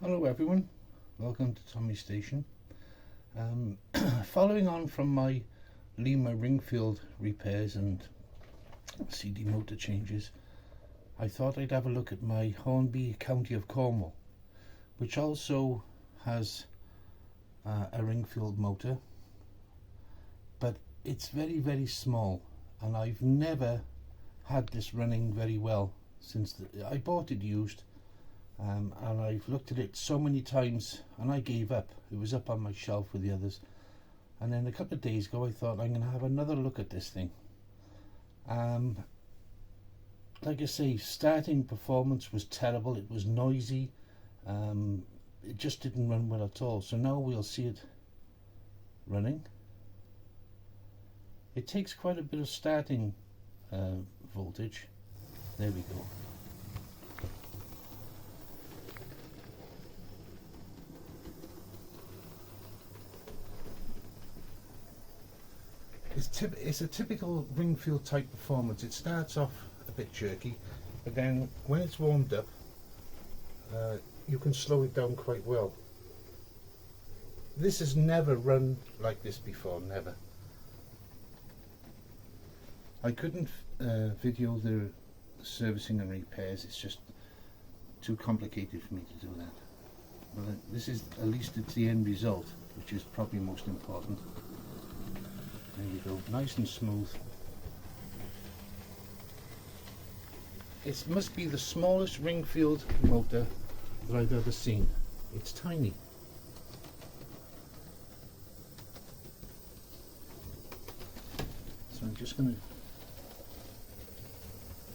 Hello everyone, welcome to Tommy's Station. Following on from my Lima Ringfield repairs and CD motor changes, I thought I'd have a look at my Hornby County of Cornwall, which also has a Ringfield motor, but it's very small, and I've never had this running very well since I bought it used. And I've looked at it so many times and I gave up. It was up on my shelf with the others, and then a couple of days ago I thought I'm going to have another look at this thing. Like I say, starting performance was terrible. It was noisy. It just didn't run well at all. So now we'll see it running. It takes quite a bit of starting voltage. There we go. It's a typical Ringfield type performance. It starts off a bit jerky, but then when it's warmed up, you can slow it down quite well. This has never run like this before, never. I couldn't video the servicing and repairs, it's just too complicated for me to do that. But this is, at least it's the end result, which is probably most important. There you go, nice and smooth. It must be the smallest Ringfield motor that I've ever seen. It's tiny. So I'm just going to,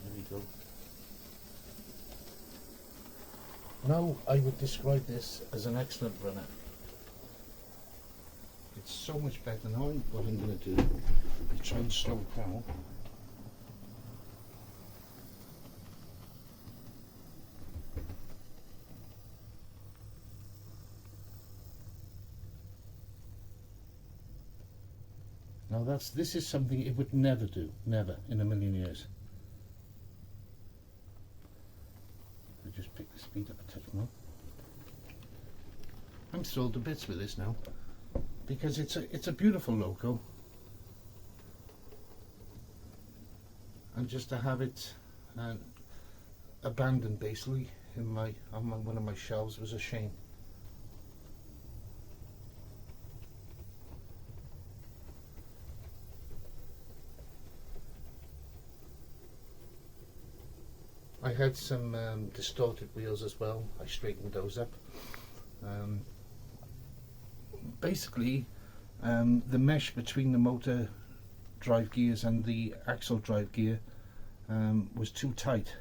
there we go. Now I would describe this as an excellent runner. It's so much better now. What I'm going to do is try and slow it down. Now this is something it would never do, never in a million years. I just pick the speed up a touch more. I'm thrilled to bits with this now, because it's a beautiful loco, and just to have it abandoned basically in one of my shelves was a shame. I had some distorted wheels as well. I straightened those up. Basically, the mesh between the motor drive gears and the axle drive gear was too tight.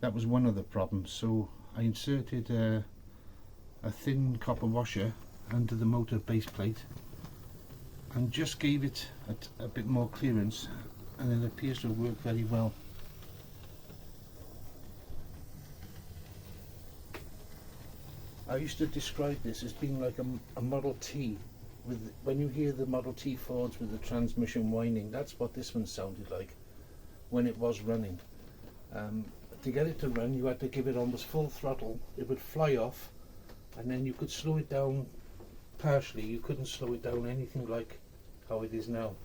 That was one of the problems. So I inserted a thin copper washer under the motor base plate and just gave it a bit more clearance, and it appears to have worked very well. I used to describe this as being like a Model T. When you hear the Model T Fords with the transmission whining, that's what this one sounded like when it was running. To get it to run, you had to give it almost full throttle. It would fly off, and then you could slow it down partially. You couldn't slow it down anything like how it is now.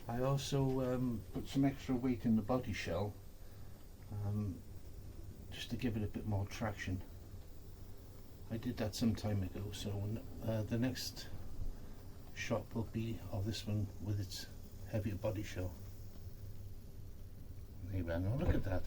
I also put some extra weight in the body shell just to give it a bit more traction. I did that some time ago, so the next shot will be of this one with its heavier body shell. There you go, now look at that.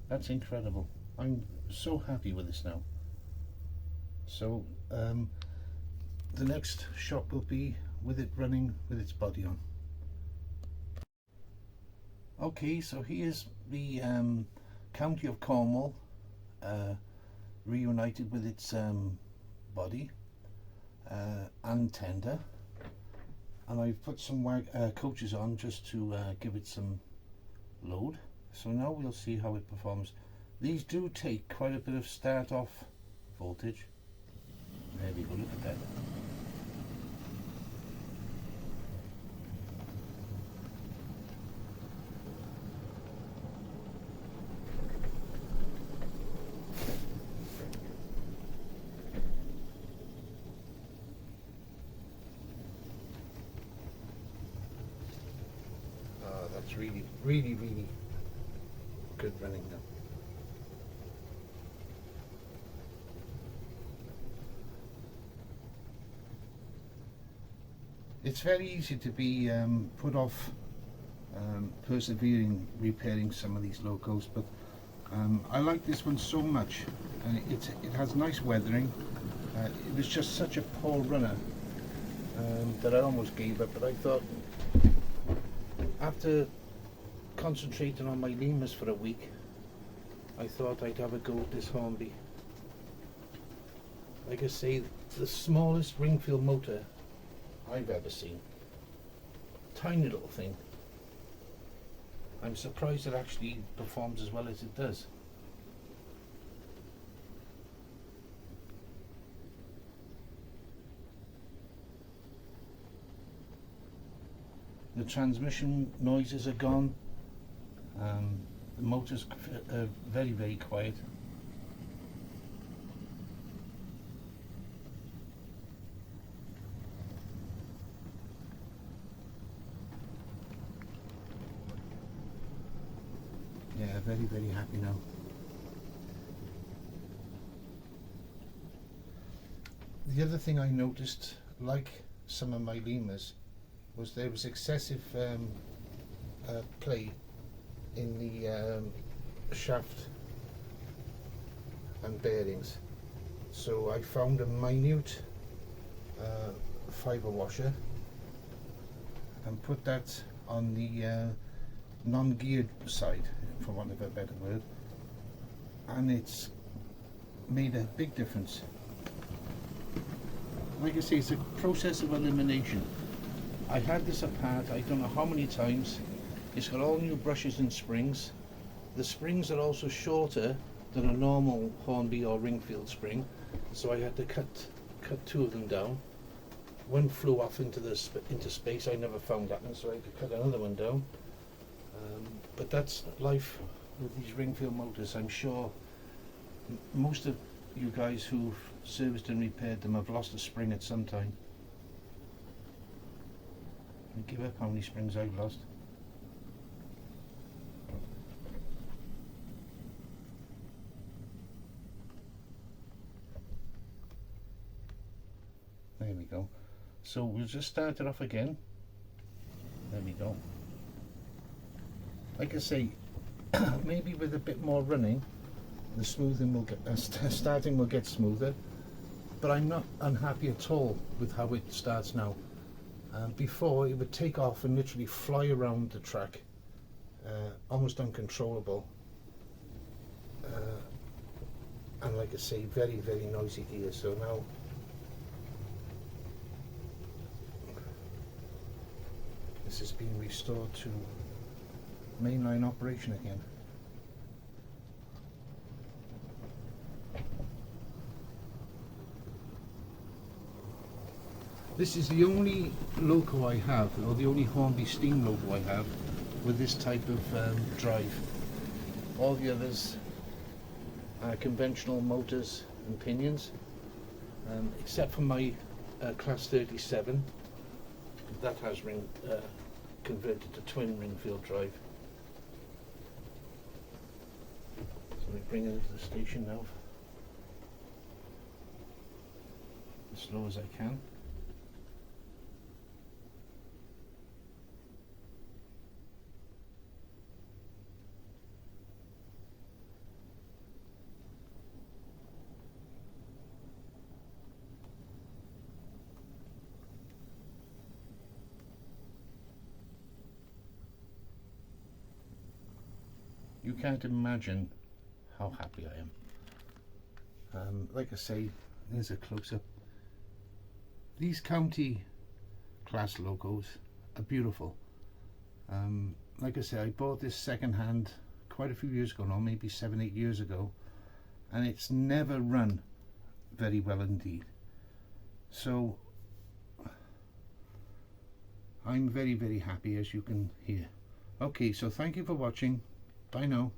That's incredible. I'm so happy with this now. So the next shot will be with it running with its body on. Okay, so here's the County of Cornwall reunited with its body and tender, and I've put some coaches on just to give it some load. So now we'll see how it performs. These do take quite a bit of start off voltage. There we go, look at that. That's really good running now. It's very easy to be put off persevering repairing some of these locos, but I like this one so much, and it has nice weathering. It was just such a poor runner that I almost gave up, but I thought, after concentrating on my lemurs for a week, I thought I'd have a go at this Hornby. Like I say, the smallest Ringfield motor I've ever seen. Tiny little thing. I'm surprised it actually performs as well as it does. The transmission noises are gone. The motor's very quiet. Yeah, very happy now. The other thing I noticed, like some of my lemurs, was there was excessive play in the shaft and bearings. So I found a minute fibre washer and put that on the non-geared side, for want of a better word, and it's made a big difference. Like I say, it's a process of elimination. I had this apart, I don't know how many times. It's got all new brushes and springs. The springs are also shorter than a normal Hornby or Ringfield spring, so I had to cut two of them down. One flew off into space. I never found that one, so I had to cut another one down. But that's life with these Ringfield motors. I'm sure most of you guys who've serviced and repaired them have lost a spring at some time. I give up how many springs I've lost. There we go. So we'll just start it off again. There we go. Like I say, maybe with a bit more running, the smoothing will get, starting will get smoother. But I'm not unhappy at all with how it starts now. Before, it would take off and literally fly around the track, almost uncontrollable. And like I say, very noisy gear. So now this is being restored to mainline operation again. This is the only Loco I have, or the only Hornby Steam Loco I have with this type of drive. All the others are conventional motors and pinions, except for my Class 37. That has converted to twin Ringfield drive. So we bring it into the station now, as slow as I can. You can't imagine how happy I am. Like I say, there's a close-up. These county class logos are beautiful. Like I say, I bought this second-hand quite a few years ago now, maybe 7-8 years ago, and it's never run very well indeed. So I'm very, very happy, as you can hear. Okay, so thank you for watching. Bye now.